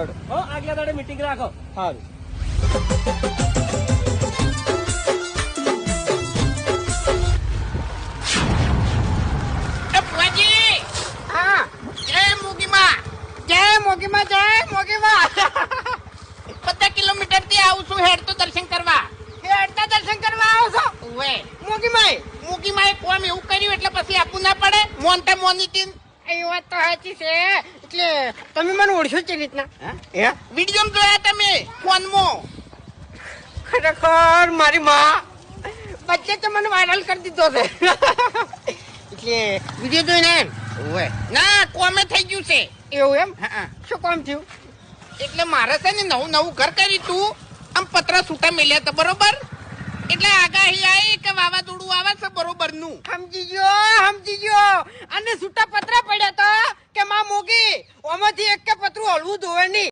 આગલા દાડે મીટિંગ રાખો. સારું. હા, જય મોગીમાં. જય મોગીમાં, જય મોગીમાં. 50 કિલોમીટર થી આવું છું હેડ તો દર્શન કરવા. હેડતા દર્શન કરવા આવો છો? ઓવે. મોગીમાં કોમ એવું કર્યું એટલે પછી આપવું ના પડે. મોનતા મોનીટીન. એ વાત તો સાચી છે. એટલે તમે મને ઓળખો છે રીતના? હે? વિડીયો જોયા તમે ફોનમાં. ખરેખર મારી માં બચ્ચે તો મને વાયરલ કરી દીધો છે. એટલે વિડીયો જોઈને ઓવે. ના કોમે થઈ ગયું છે. એવું એમ? હા. શું કામ થયું? એટલે મારે છે ને નવું ઘર કર્યું તું. આમ પતરા છૂટા મેલ્યા હતા બરોબર. એટલે આગાહી આવી કે વાવાઝોડું આવે છે બરોબર નું. સમજી ગયો. અને છૂટા પતરા પડ્યા તો કે માં મોગી ઓમાંથી એક કે પતરું હલવું ધોવે નહીં.